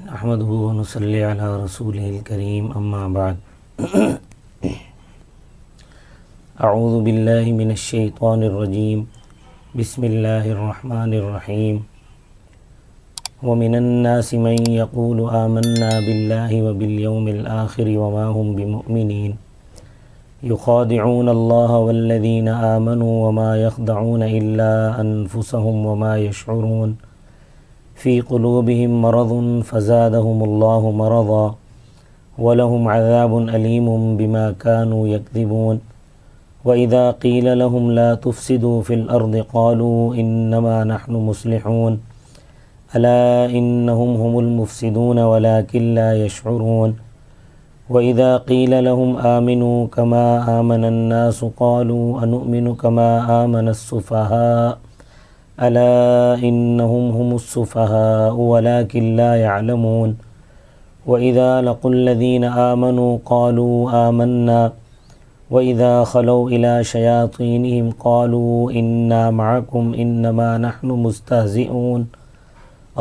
نحمده ونصلي على رسوله الكريم أما بعد أعوذ بالله من الشيطان الرجيم بسم الله الرحمن الرحيم ومن الناس من يقول آمنا بالله وباليوم الآخر وما هم بمؤمنين يخادعون الله والذين آمنوا وما يخدعون إلا أنفسهم وما يشعرون في قلوبهم مرض فزادهم الله مرضا ولهم عذاب أليم بما كانوا يكذبون وإذا قيل لهم لا تفسدوا في الأرض قالوا إنما نحن مصلحون ألا إنهم هم المفسدون ولكن لا يشعرون وإذا قيل لهم آمنوا كما آمن الناس قالوا أنؤمن كما آمن السفهاء ألا إنهم هم السفهاء ولكن لا يعلمون وإذا لقوا الذين آمنوا قالوا آمنا وإذا خلوا إلى شياطينهم قالوا إنا معكم إنما نحن مستهزئون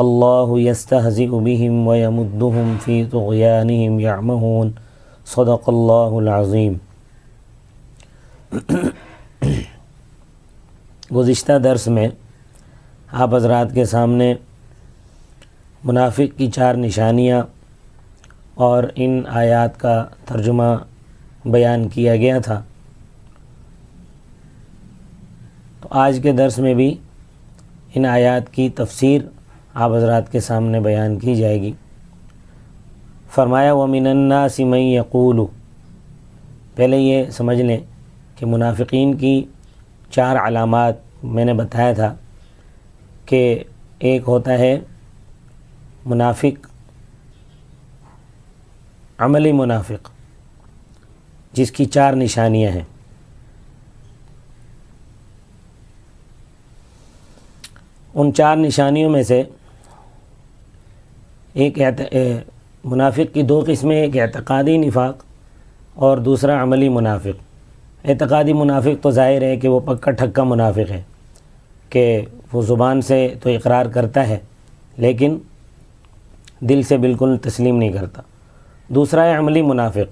الله يستهزئ بهم ويمدهم في طغيانهم يعمهون صدق الله العظيم۔ گزشتہ درس میں آپ حضرات کے سامنے منافق کی 4 نشانیاں اور ان آیات کا ترجمہ بیان کیا گیا تھا۔ تو آج کے درس میں بھی ان آیات کی تفسیر آپ حضرات کے سامنے بیان کی جائے گی۔ فرمایا وَمِنَ النَّاسِ مَن يَقُولُ، پہلے یہ سمجھ لیں کہ منافقین کی 4 علامات میں نے بتایا تھا کہ ایک ہوتا ہے منافق عملی منافق، جس کی 4 نشانیاں ہیں۔ ان 4 نشانیوں میں سے ایک منافق کی 2 قسمیں، ایک اعتقادی نفاق اور دوسرا عملی منافق۔ اعتقادی منافق تو ظاہر ہے کہ وہ پکا ٹھکا منافق ہے کہ وہ زبان سے تو اقرار کرتا ہے لیکن دل سے بالکل تسلیم نہیں کرتا۔ دوسرا ہے عملی منافق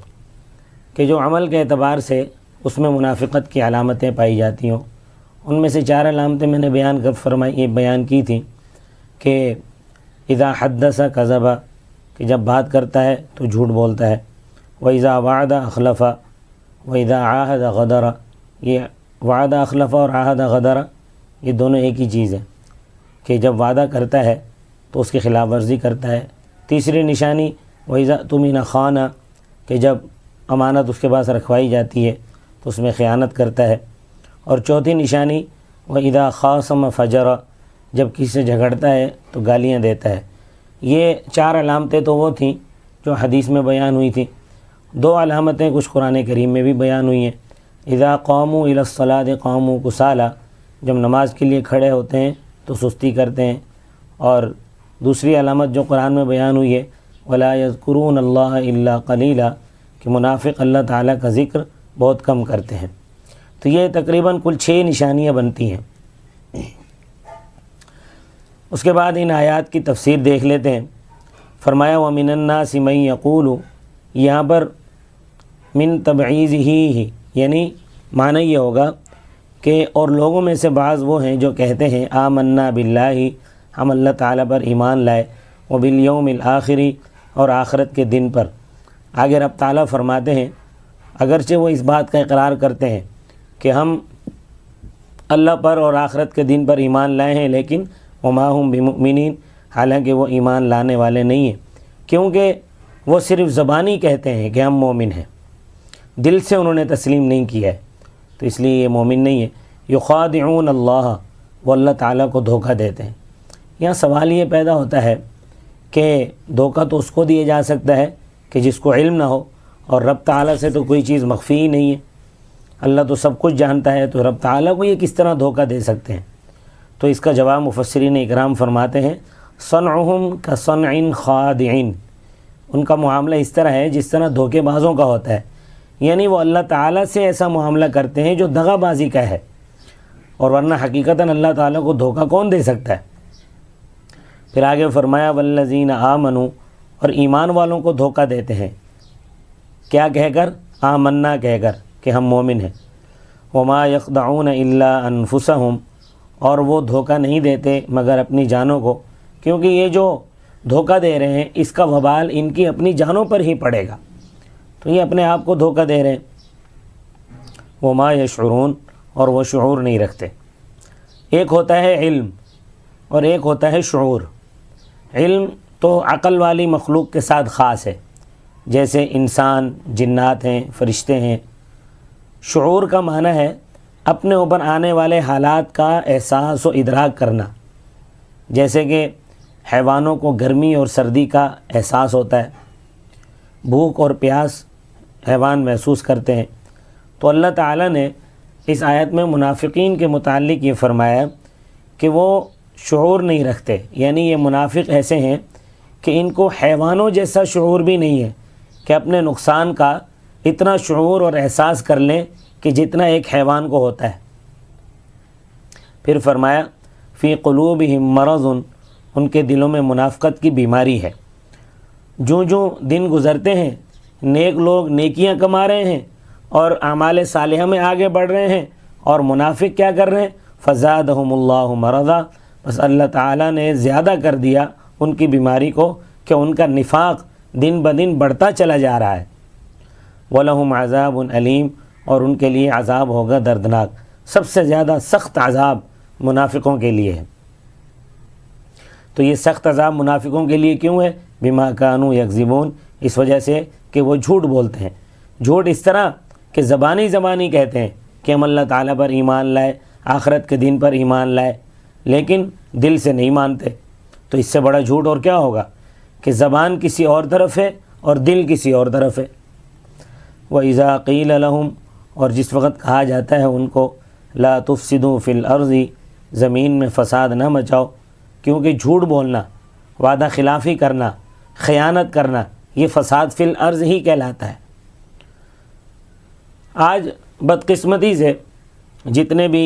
کہ جو عمل کے اعتبار سے اس میں منافقت کی علامتیں پائی جاتی ہوں۔ ان میں سے 4 علامتیں میں نے بیان کی تھیں کہ اذا حدث کذب، کہ جب بات کرتا ہے تو جھوٹ بولتا ہے، واذا وعد اخلف، واذا عاہد غدر۔ یہ وعد اخلف اور عاہد غدر یہ دونوں ایک ہی چیز ہے کہ جب وعدہ کرتا ہے تو اس کی خلاف ورزی کرتا ہے۔ تیسری نشانی واذا اؤتمن خان، کہ جب امانت اس کے پاس رکھوائی جاتی ہے تو اس میں خیانت کرتا ہے۔ اور چوتھی نشانی واذا خاصم فجر، جب کسی سے جھگڑتا ہے تو گالیاں دیتا ہے۔ یہ 4 علامتیں تو وہ تھیں جو حدیث میں بیان ہوئی تھیں۔ 2 علامتیں کچھ قرآن کریم میں بھی بیان ہوئی ہیں۔ اذا قاموا الی الصلاۃ قاموا کسالى، جب نماز کے لیے کھڑے ہوتے ہیں تو سستی کرتے ہیں۔ اور دوسری علامت جو قرآن میں بیان ہوئی ہے ولا یذکرون اللہ الا قلیلا، کہ منافق اللہ تعالیٰ کا ذکر بہت کم کرتے ہیں۔ تو یہ تقریباً کل 6 نشانیاں بنتی ہیں۔ اس کے بعد ان آیات کی تفسیر دیکھ لیتے ہیں۔ فرمایا وَمِنَ النَّاسِ مَن يَقُولُ، یہاں پر من تبعیض ہی یعنی معنی یہ ہوگا کہ اور لوگوں میں سے بعض وہ ہیں جو کہتے ہیں آمنا باللہ، ہم اللہ تعالیٰ پر ایمان لائے، وبالیوم الآخر، اور آخرت کے دن پر۔ آگے رب تعالیٰ فرماتے ہیں اگرچہ وہ اس بات کا اقرار کرتے ہیں کہ ہم اللہ پر اور آخرت کے دن پر ایمان لائے ہیں، لیکن وما ہم بمؤمنین، حالانکہ وہ ایمان لانے والے نہیں ہیں، کیونکہ وہ صرف زبانی کہتے ہیں کہ ہم مومن ہیں، دل سے انہوں نے تسلیم نہیں کیا ہے، تو اس لیے یہ مومن نہیں ہے۔ یخادعون اللہ، وہ اللہ تعالیٰ کو دھوکہ دیتے ہیں۔ یہاں سوال یہ پیدا ہوتا ہے کہ دھوکہ تو اس کو دیا جا سکتا ہے کہ جس کو علم نہ ہو، اور رب تعالیٰ سے تو کوئی چیز مخفی ہی نہیں ہے، اللہ تو سب کچھ جانتا ہے، تو رب تعالیٰ کو یہ کس طرح دھوکہ دے سکتے ہیں؟ تو اس کا جواب مفسرین اکرام فرماتے ہیں صنعہم کصنع خادع، ان کا معاملہ اس طرح ہے جس طرح دھوکے بازوں کا ہوتا ہے، یعنی وہ اللہ تعالیٰ سے ایسا معاملہ کرتے ہیں جو دغا بازی کا ہے، اور ورنہ حقیقتاً اللہ تعالیٰ کو دھوکہ کون دے سکتا ہے؟ پھر آگے فرمایا والذین آمنوا، اور ایمان والوں کو دھوکہ دیتے ہیں، کیا کہہ کر؟ آمنا کہہ کر کہ ہم مومن ہیں۔ وما یخدعون الا انفسہم، اور وہ دھوکہ نہیں دیتے مگر اپنی جانوں کو، کیونکہ یہ جو دھوکہ دے رہے ہیں اس کا وبال ان کی اپنی جانوں پر ہی پڑے گا، تو یہ اپنے آپ کو دھوکہ دے رہے ہیں۔ وما یشعرون، اور وہ شعور نہیں رکھتے۔ ایک ہوتا ہے علم اور ایک ہوتا ہے شعور۔ علم تو عقل والی مخلوق کے ساتھ خاص ہے، جیسے انسان، جنات ہیں، فرشتے ہیں۔ شعور کا معنی ہے اپنے اوپر آنے والے حالات کا احساس و ادراک کرنا، جیسے کہ حیوانوں کو گرمی اور سردی کا احساس ہوتا ہے، بھوک اور پیاس حیوان محسوس کرتے ہیں۔ تو اللہ تعالیٰ نے اس آیت میں منافقین کے متعلق یہ فرمایا کہ وہ شعور نہیں رکھتے، یعنی یہ منافق ایسے ہیں کہ ان کو حیوانوں جیسا شعور بھی نہیں ہے کہ اپنے نقصان کا اتنا شعور اور احساس کر لیں کہ جتنا ایک حیوان کو ہوتا ہے۔ پھر فرمایا فی قلوبہم مرض، ان کے دلوں میں منافقت کی بیماری ہے۔ جو دن گزرتے ہیں نیک لوگ نیکیاں کما رہے ہیں اور اعمال صالحہ میں آگے بڑھ رہے ہیں، اور منافق کیا کر رہے ہیں؟ فزادہم اللہ مرضا، بس اللہ تعالیٰ نے زیادہ کر دیا ان کی بیماری کو کہ ان کا نفاق دن بدن بڑھتا چلا جا رہا ہے۔ وَلَهُمْ عَذَابٌ علیم، اور ان کے لیے عذاب ہوگا دردناک۔ سب سے زیادہ سخت عذاب منافقوں کے لیے ہے۔ تو یہ سخت عذاب منافقوں کے لیے کیوں ہے؟ بما کانوا یکذبون، اس وجہ سے کہ وہ جھوٹ بولتے ہیں۔ جھوٹ اس طرح کہ زبانی کہتے ہیں کہ ہم اللہ تعالیٰ پر ایمان لائے، آخرت کے دن پر ایمان لائے، لیکن دل سے نہیں مانتے۔ تو اس سے بڑا جھوٹ اور کیا ہوگا کہ زبان کسی اور طرف ہے اور دل کسی اور طرف ہے۔ وَإِذَا قِيلَ لَهُمْ، اور جس وقت کہا جاتا ہے ان کو لا تفسدوا فی الارض، زمین میں فساد نہ مچاؤ، کیونکہ جھوٹ بولنا، وعدہ خلافی کرنا، خیانت کرنا، یہ فساد فی الارض ہی کہلاتا ہے۔ آج بدقسمتی سے جتنے بھی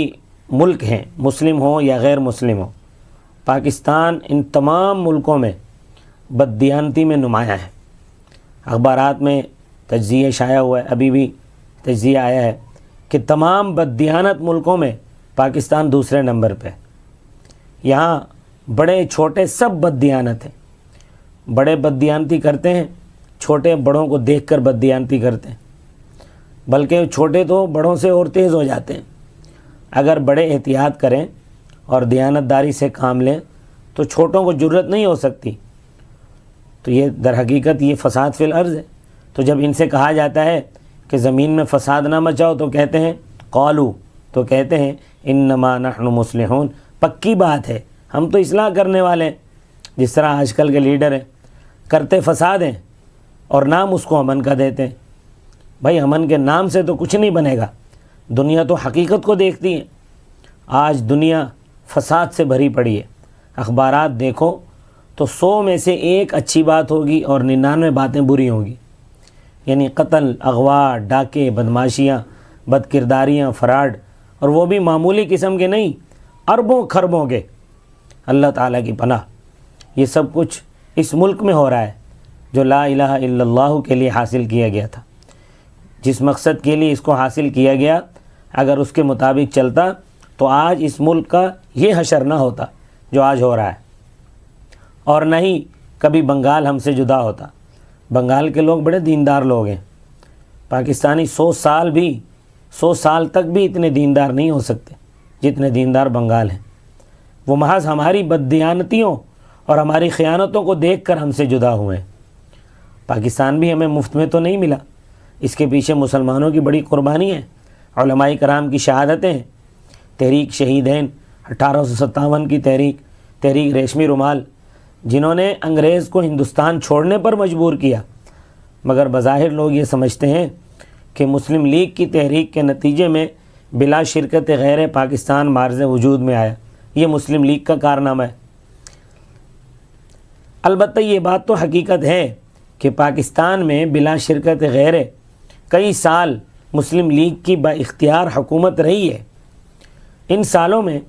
ملک ہیں، مسلم ہوں یا غیر مسلم ہوں، پاکستان ان تمام ملکوں میں بددیانتی میں نمایاں ہے۔ اخبارات میں تجزیہ شائع ہوا ہے، ابھی بھی تجزیہ آیا ہے کہ تمام بددیانت ملکوں میں پاکستان دوسرے نمبر پہ۔ یہاں بڑے چھوٹے سب بددیانت ہیں، بڑے بددیانتی کرتے ہیں، چھوٹے بڑوں کو دیکھ کر بددیانتی کرتے ہیں، بلکہ چھوٹے تو بڑوں سے اور تیز ہو جاتے ہیں۔ اگر بڑے احتیاط کریں اور دیانتداری سے کام لیں تو چھوٹوں کو جرت نہیں ہو سکتی۔ تو یہ در حقیقت یہ فساد فی الارض ہے۔ تو جب ان سے کہا جاتا ہے کہ زمین میں فساد نہ مچاؤ تو کہتے ہیں قالو، تو کہتے ہیں انما نحن مصلحون، پکی بات ہے ہم تو اصلاح کرنے والے ہیں۔ جس طرح آج کل کے لیڈر ہیں، کرتے فساد ہیں اور نام اس کو امن کا دیتے ہیں۔ بھائی امن کے نام سے تو کچھ نہیں بنے گا، دنیا تو حقیقت کو دیکھتی ہے۔ آج دنیا فساد سے بھری پڑی ہے، اخبارات دیکھو تو 100 میں سے ایک اچھی بات ہوگی اور 99 باتیں بری ہوں گی، یعنی قتل، اغوا، ڈاکے، بدماشیاں، بدکرداریاں، فراڈ، اور وہ بھی معمولی قسم کے نہیں، اربوں خربوں کے۔ اللہ تعالیٰ کی پناہ، یہ سب کچھ اس ملک میں ہو رہا ہے جو لا الہ الا اللہ کے لیے حاصل کیا گیا تھا۔ جس مقصد کے لیے اس کو حاصل کیا گیا اگر اس کے مطابق چلتا تو آج اس ملک کا یہ حشر نہ ہوتا جو آج ہو رہا ہے، اور نہ ہی کبھی بنگال ہم سے جدا ہوتا۔ بنگال کے لوگ بڑے دیندار لوگ ہیں، پاکستانی 100 سال تک بھی اتنے دیندار نہیں ہو سکتے جتنے دیندار بنگال ہیں۔ وہ محض ہماری بددیانتیوں اور ہماری خیانتوں کو دیکھ کر ہم سے جدا ہوئے ہیں۔ پاکستان بھی ہمیں مفت میں تو نہیں ملا، اس کے پیچھے مسلمانوں کی بڑی قربانی ہے، علماء کرام کی شہادتیں ہیں۔ تحریک شہیدین 1857 کی تحریک ریشمی رومال، جنہوں نے انگریز کو ہندوستان چھوڑنے پر مجبور کیا، مگر بظاہر لوگ یہ سمجھتے ہیں کہ مسلم لیگ کی تحریک کے نتیجے میں بلا شرکت غیر پاکستان معرض وجود میں آیا۔ یہ مسلم لیگ کا کارنامہ ہے۔ البتہ یہ بات تو حقیقت ہے کہ پاکستان میں بلا شرکت غیر کئی سال مسلم لیگ کی با اختیار حکومت رہی ہے۔ ان سالوں میں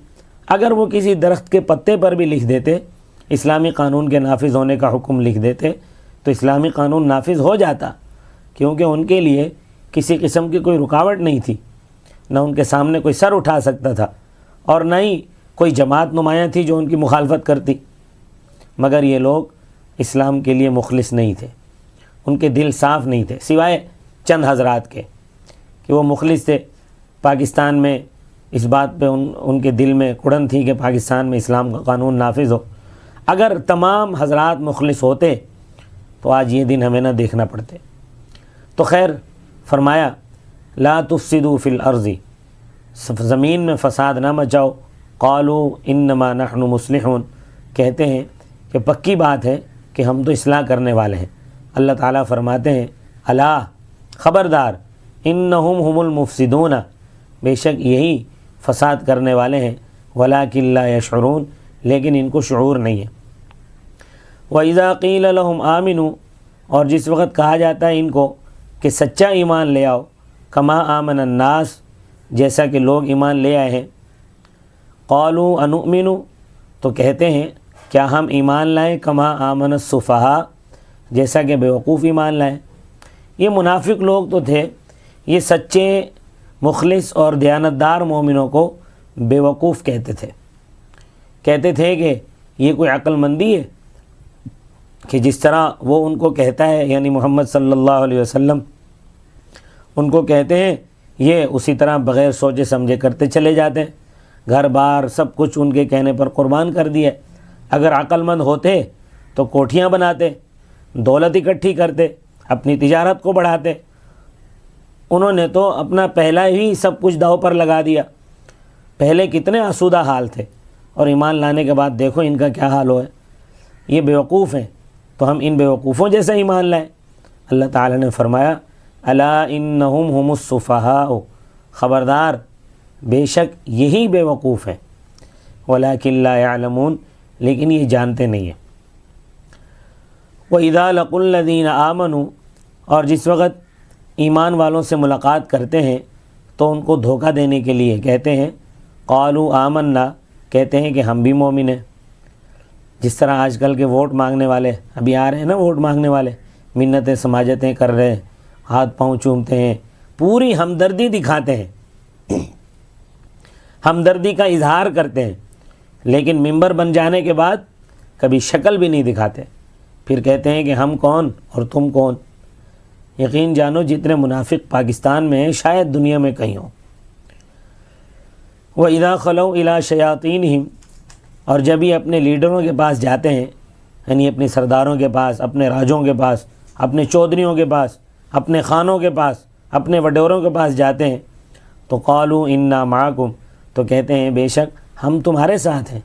اگر وہ کسی درخت کے پتے پر بھی لکھ دیتے، اسلامی قانون کے نافذ ہونے کا حکم لکھ دیتے، تو اسلامی قانون نافذ ہو جاتا، کیونکہ ان کے لیے کسی قسم کی کوئی رکاوٹ نہیں تھی، نہ ان کے سامنے کوئی سر اٹھا سکتا تھا اور نہ ہی کوئی جماعت نمایاں تھی جو ان کی مخالفت کرتی۔ مگر یہ لوگ اسلام کے لیے مخلص نہیں تھے، ان کے دل صاف نہیں تھے، سوائے چند حضرات کے کہ وہ مخلص تھے۔ پاکستان میں اس بات پہ ان کے دل میں کڑن تھی کہ پاکستان میں اسلام کا قانون نافذ ہو۔ اگر تمام حضرات مخلص ہوتے تو آج یہ دن ہمیں نہ دیکھنا پڑتے۔ تو خیر، فرمایا لا تفسدوا فی الارض، زمین میں فساد نہ مچاؤ۔ قالوا انما نحن مصلحون، کہتے ہیں کہ پکی بات ہے کہ ہم تو اصلاح کرنے والے ہیں۔ اللہ تعالیٰ فرماتے ہیں الا، خبردار، انہم هم المفسدون، بے شک یہی فساد کرنے والے ہیں، ولکن لا یشعرون، لیکن ان کو شعور نہیں ہے۔ وَإِذَا قِيلَ لَهُمْ آمِنُوا، اور جس وقت کہا جاتا ہے ان کو کہ سچا ایمان لے آؤ، کما آمن الناس، جیسا کہ لوگ ایمان لے آئے ہیں، قالوا انؤمن، تو کہتے ہیں کیا ہم ایمان لائیں، کما آمن السفہاء، جیسا کہ بیوقوف ایمان لائیں۔ یہ منافق لوگ تو تھے، یہ سچے مخلص اور دیانتدار مومنوں کو بیوقوف کہتے تھے، کہتے تھے کہ یہ کوئی عقل مندی ہے کہ جس طرح وہ ان کو کہتا ہے، یعنی محمد صلی اللہ علیہ وسلم ان کو کہتے ہیں، یہ اسی طرح بغیر سوچے سمجھے کرتے چلے جاتے ہیں، گھر بار سب کچھ ان کے کہنے پر قربان کر دیا۔ اگر عقل مند ہوتے تو کوٹھیاں بناتے، دولت اکٹھی کرتے، اپنی تجارت کو بڑھاتے۔ انہوں نے تو اپنا پہلا ہی سب کچھ داؤ پر لگا دیا۔ پہلے کتنے آسودہ حال تھے، اور ایمان لانے کے بعد دیکھو ان کا کیا حال ہوا ہے۔ یہ بیوقوف ہیں، تو ہم ان بیوقوفوں جیسا ایمان لائیں۔ اللہ تعالیٰ نے فرمایا الا انہم هم السفہاء، خبردار، بے شک یہی بیوقوف ہیں، ولکن لا یعلمون، لیکن یہ جانتے نہیں ہیں۔ وَإِذَا لَقُوا الَّذِينَ آمَنُوا، اور جس وقت ایمان والوں سے ملاقات کرتے ہیں تو ان کو دھوکہ دینے کے لیے کہتے ہیں قالوا آمنا، کہتے ہیں کہ ہم بھی مومن ہیں۔ جس طرح آج کل کے ووٹ مانگنے والے ابھی آ رہے ہیں نا، ووٹ مانگنے والے منتیں سماجتیں کر رہے ہیں، ہاتھ پاؤں چومتے ہیں، پوری ہمدردی دکھاتے ہیں، ہمدردی کا اظہار کرتے ہیں، لیکن ممبر بن جانے کے بعد کبھی شکل بھی نہیں دکھاتے، پھر کہتے ہیں کہ ہم کون اور تم کون۔ یقین جانو جتنے منافق پاکستان میں ہیں شاید دنیا میں کہیں ہوں۔ وَإِذَا خَلَوْا إِلَىٰ شَيَاطِينِهِمْ، اور جب یہ اپنے لیڈروں کے پاس جاتے ہیں، یعنی اپنے سرداروں کے پاس، اپنے راجوں کے پاس، اپنے چودھریوں کے پاس، اپنے خانوں کے پاس، اپنے وڈیروں کے پاس جاتے ہیں، تو قالوا انا معکم، تو کہتے ہیں بے شک ہم تمہارے ساتھ ہیں۔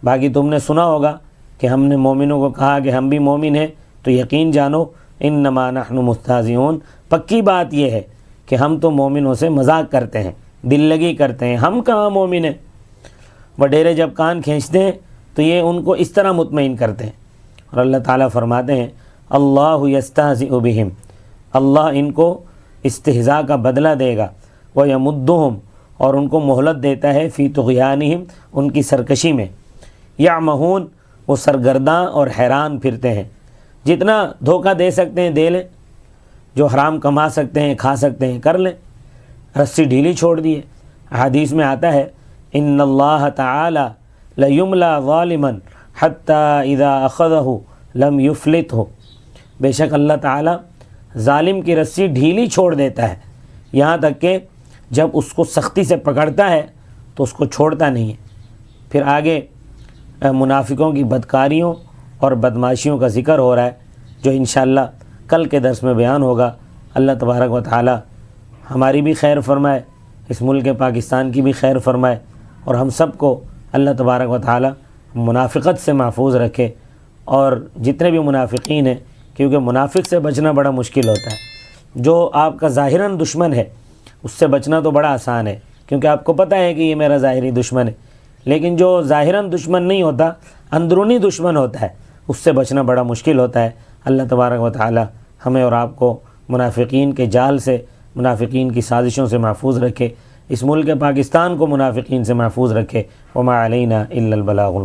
باقی تم نے سنا ہوگا کہ ہم نے مومنوں کو کہا کہ ہم بھی مومن ہیں، تو یقین جانو انما نحن مستہزئون، پکی بات یہ ہے کہ ہم تو مومنوں سے مذاق کرتے ہیں، دل لگی کرتے ہیں، ہم کہاں مومن ہیں۔ وڈیرے جب کان کھینچتے ہیں تو یہ ان کو اس طرح مطمئن کرتے ہیں۔ اور اللہ تعالیٰ فرماتے ہیں اللہ یستہزئ بہم، اللہ ان کو استہزاء کا بدلہ دے گا، ویمدہم، اور ان کو مہلت دیتا ہے، فی طغیانہم، ان کی سرکشی میں، یعمہون، وہ سرگرداں اور حیران پھرتے ہیں۔ جتنا دھوکہ دے سکتے ہیں دے لیں، جو حرام کما سکتے ہیں کھا سکتے ہیں کر لیں، رسی ڈھیلی چھوڑ دیے۔ حدیث میں آتا ہے ان اللہ تعالی لیملی ظالما حتی اذا اخذہ لم یفلتہ، بے شک اللہ تعالی ظالم کی رسی ڈھیلی چھوڑ دیتا ہے، یہاں تک کہ جب اس کو سختی سے پکڑتا ہے تو اس کو چھوڑتا نہیں ہے۔ پھر آگے منافقوں کی بدکاریوں اور بدماشیوں کا ذکر ہو رہا ہے، جو انشاءاللہ کل کے درس میں بیان ہوگا۔ اللہ تبارک و تعالی ہماری بھی خیر فرمائے، اس ملک پاکستان کی بھی خیر فرمائے، اور ہم سب کو اللہ تبارک و تعالی منافقت سے محفوظ رکھے، اور جتنے بھی منافقین ہیں، کیونکہ منافق سے بچنا بڑا مشکل ہوتا ہے۔ جو آپ کا ظاہراً دشمن ہے اس سے بچنا تو بڑا آسان ہے، کیونکہ آپ کو پتہ ہے کہ یہ میرا ظاہری دشمن ہے، لیکن جو ظاہراً دشمن نہیں ہوتا، اندرونی دشمن ہوتا ہے، اس سے بچنا بڑا مشکل ہوتا ہے۔ اللہ تبارک و تعالی ہمیں اور آپ کو منافقین کے جال سے، منافقین کی سازشوں سے محفوظ رکھے، اس ملک پاکستان کو منافقین سے محفوظ رکھے۔ وما علینا الا البلاغ۔